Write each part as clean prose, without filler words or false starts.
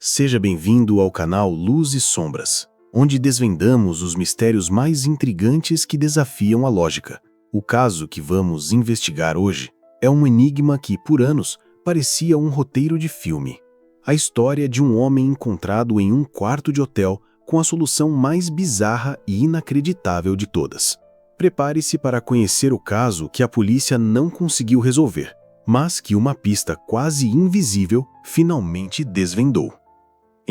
Seja bem-vindo ao canal Luz e Sombras, onde desvendamos os mistérios mais intrigantes que desafiam a lógica. O caso que vamos investigar hoje é um enigma que, por anos, parecia um roteiro de filme. A história de um homem encontrado em um quarto de hotel com a solução mais bizarra e inacreditável de todas. Prepare-se para conhecer o caso que a polícia não conseguiu resolver, mas que uma pista quase invisível finalmente desvendou.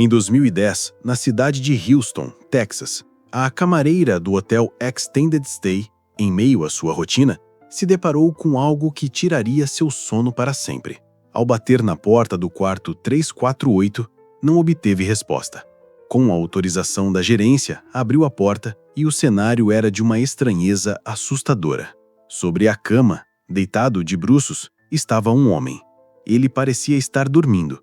Em 2010, na cidade de Houston, Texas, a camareira do hotel Extended Stay, em meio à sua rotina, se deparou com algo que tiraria seu sono para sempre. Ao bater na porta do quarto 348, não obteve resposta. Com a autorização da gerência, abriu a porta e o cenário era de uma estranheza assustadora. Sobre a cama, deitado de bruços, estava um homem. Ele parecia estar dormindo,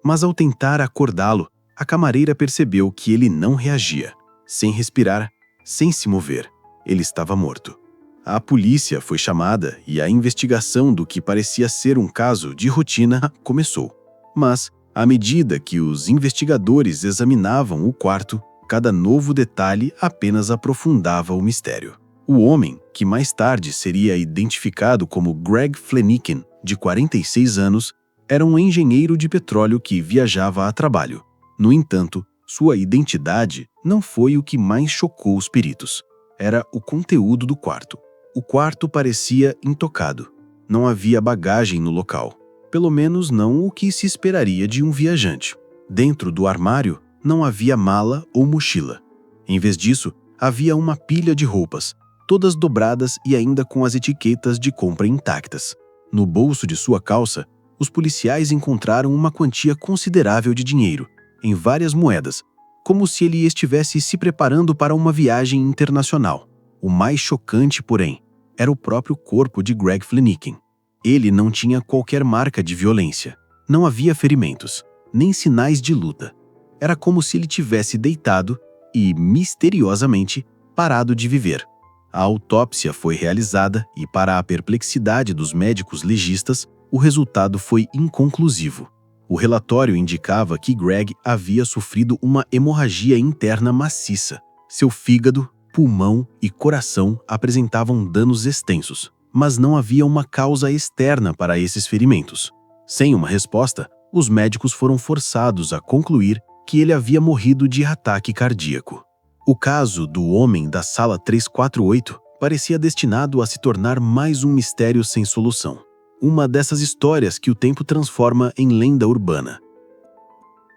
mas ao tentar acordá-lo, a camareira percebeu que ele não reagia. Sem respirar, sem se mover, ele estava morto. A polícia foi chamada e a investigação do que parecia ser um caso de rotina começou. Mas, à medida que os investigadores examinavam o quarto, cada novo detalhe apenas aprofundava o mistério. O homem, que mais tarde seria identificado como Greg Flaniken, de 46 anos, era um engenheiro de petróleo que viajava a trabalho. No entanto, sua identidade não foi o que mais chocou os peritos. Era o conteúdo do quarto. O quarto parecia intocado. Não havia bagagem no local. Pelo menos não o que se esperaria de um viajante. Dentro do armário, não havia mala ou mochila. Em vez disso, havia uma pilha de roupas, todas dobradas e ainda com as etiquetas de compra intactas. No bolso de sua calça, os policiais encontraram uma quantia considerável de dinheiro, em várias moedas, como se ele estivesse se preparando para uma viagem internacional. O mais chocante, porém, era o próprio corpo de Greg Flaniken. Ele não tinha qualquer marca de violência. Não havia ferimentos, nem sinais de luta. Era como se ele tivesse deitado e, misteriosamente, parado de viver. A autópsia foi realizada e, para a perplexidade dos médicos legistas, o resultado foi inconclusivo. O relatório indicava que Greg havia sofrido uma hemorragia interna maciça. Seu fígado, pulmão e coração apresentavam danos extensos, mas não havia uma causa externa para esses ferimentos. Sem uma resposta, os médicos foram forçados a concluir que ele havia morrido de ataque cardíaco. O caso do homem da sala 348 parecia destinado a se tornar mais um mistério sem solução. Uma dessas histórias que o tempo transforma em lenda urbana.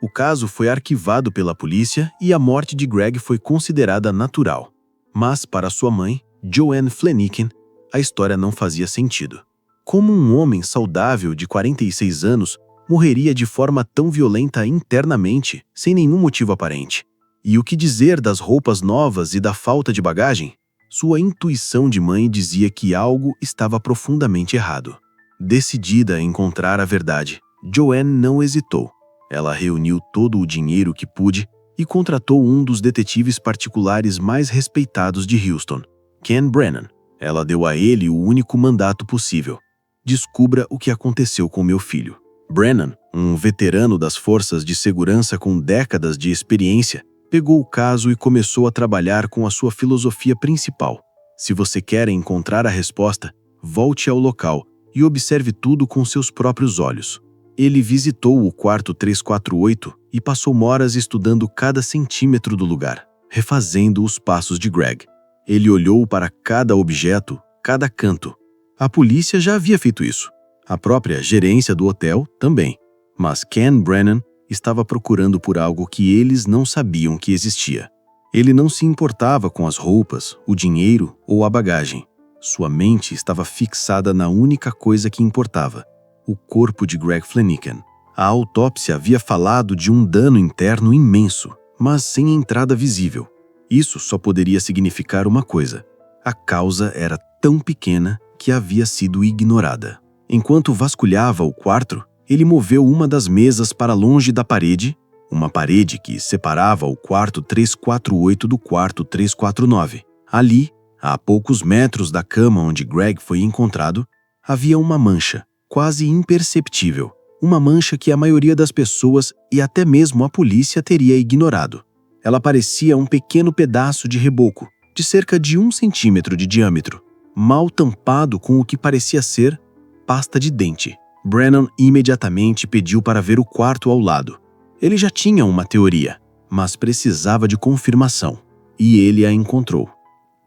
O caso foi arquivado pela polícia e a morte de Greg foi considerada natural. Mas, para sua mãe, Joanne Flaniken, a história não fazia sentido. Como um homem saudável de 46 anos morreria de forma tão violenta internamente, sem nenhum motivo aparente? E o que dizer das roupas novas e da falta de bagagem? Sua intuição de mãe dizia que algo estava profundamente errado. Decidida a encontrar a verdade, Joanne não hesitou. Ela reuniu todo o dinheiro que pôde e contratou um dos detetives particulares mais respeitados de Houston, Ken Brennan. Ela deu a ele o único mandato possível: descubra o que aconteceu com meu filho. Brennan, um veterano das forças de segurança com décadas de experiência, pegou o caso e começou a trabalhar com a sua filosofia principal. Se você quer encontrar a resposta, volte ao local e observe tudo com seus próprios olhos. Ele visitou o quarto 348 e passou horas estudando cada centímetro do lugar, refazendo os passos de Greg. Ele olhou para cada objeto, cada canto. A polícia já havia feito isso. A própria gerência do hotel também. Mas Ken Brennan estava procurando por algo que eles não sabiam que existia. Ele não se importava com as roupas, o dinheiro ou a bagagem. Sua mente estava fixada na única coisa que importava: o corpo de Greg Flaniken. A autópsia havia falado de um dano interno imenso, mas sem entrada visível. Isso só poderia significar uma coisa: a causa era tão pequena que havia sido ignorada. Enquanto vasculhava o quarto, ele moveu uma das mesas para longe da parede, uma parede que separava o quarto 348 do quarto 349. Ali, a poucos metros da cama onde Greg foi encontrado, havia uma mancha, quase imperceptível, uma mancha que a maioria das pessoas e até mesmo a polícia teria ignorado. Ela parecia um pequeno pedaço de reboco, de cerca de 1 centímetro de diâmetro, mal tampado com o que parecia ser pasta de dente. Brennan imediatamente pediu para ver o quarto ao lado. Ele já tinha uma teoria, mas precisava de confirmação, e ele a encontrou.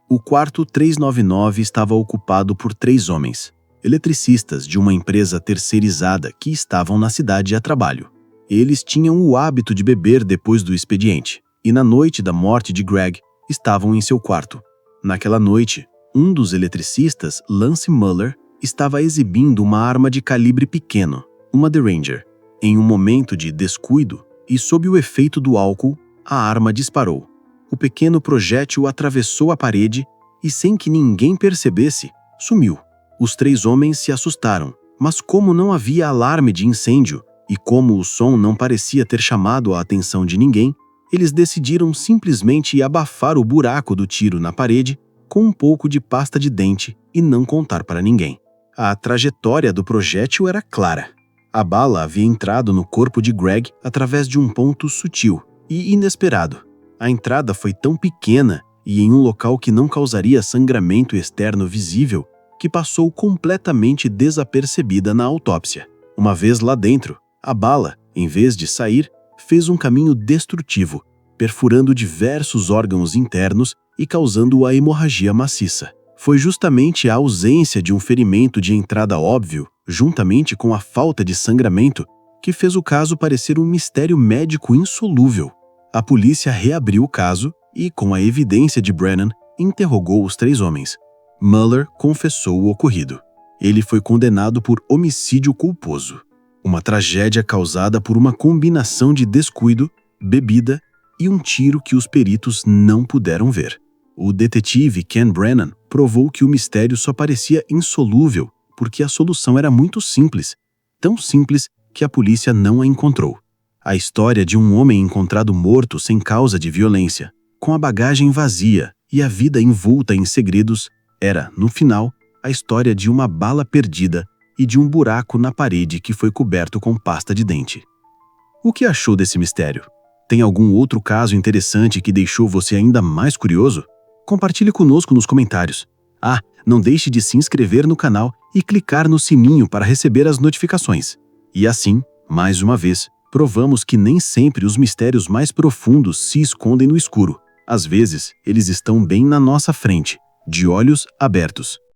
O quarto 399 estava ocupado por 3 homens, eletricistas de uma empresa terceirizada que estavam na cidade a trabalho. Eles tinham o hábito de beber depois do expediente, e na noite da morte de Greg, estavam em seu quarto. Naquela noite, um dos eletricistas, Lance Muller, estava exibindo uma arma de calibre pequeno, uma Derringer. Em um momento de descuido e sob o efeito do álcool, a arma disparou. O pequeno projétil atravessou a parede e, sem que ninguém percebesse, sumiu. Os 3 homens se assustaram, mas como não havia alarme de incêndio e como o som não parecia ter chamado a atenção de ninguém, eles decidiram simplesmente abafar o buraco do tiro na parede com um pouco de pasta de dente e não contar para ninguém. A trajetória do projétil era clara. A bala havia entrado no corpo de Greg através de um ponto sutil e inesperado. A entrada foi tão pequena e em um local que não causaria sangramento externo visível que passou completamente desapercebida na autópsia. Uma vez lá dentro, a bala, em vez de sair, fez um caminho destrutivo, perfurando diversos órgãos internos e causando a hemorragia maciça. Foi justamente a ausência de um ferimento de entrada óbvio, juntamente com a falta de sangramento, que fez o caso parecer um mistério médico insolúvel. A polícia reabriu o caso e, com a evidência de Brennan, interrogou os 3 homens. Muller confessou o ocorrido. Ele foi condenado por homicídio culposo, uma tragédia causada por uma combinação de descuido, bebida e um tiro que os peritos não puderam ver. O detetive Ken Brennan provou que o mistério só parecia insolúvel porque a solução era muito simples, tão simples que a polícia não a encontrou. A história de um homem encontrado morto sem causa de violência, com a bagagem vazia e a vida envolta em segredos, era, no final, a história de uma bala perdida e de um buraco na parede que foi coberto com pasta de dente. O que achou desse mistério? Tem algum outro caso interessante que deixou você ainda mais curioso? Compartilhe conosco nos comentários. Ah, não deixe de se inscrever no canal e clicar no sininho para receber as notificações. E assim, mais uma vez, provamos que nem sempre os mistérios mais profundos se escondem no escuro. Às vezes, eles estão bem na nossa frente, de olhos abertos.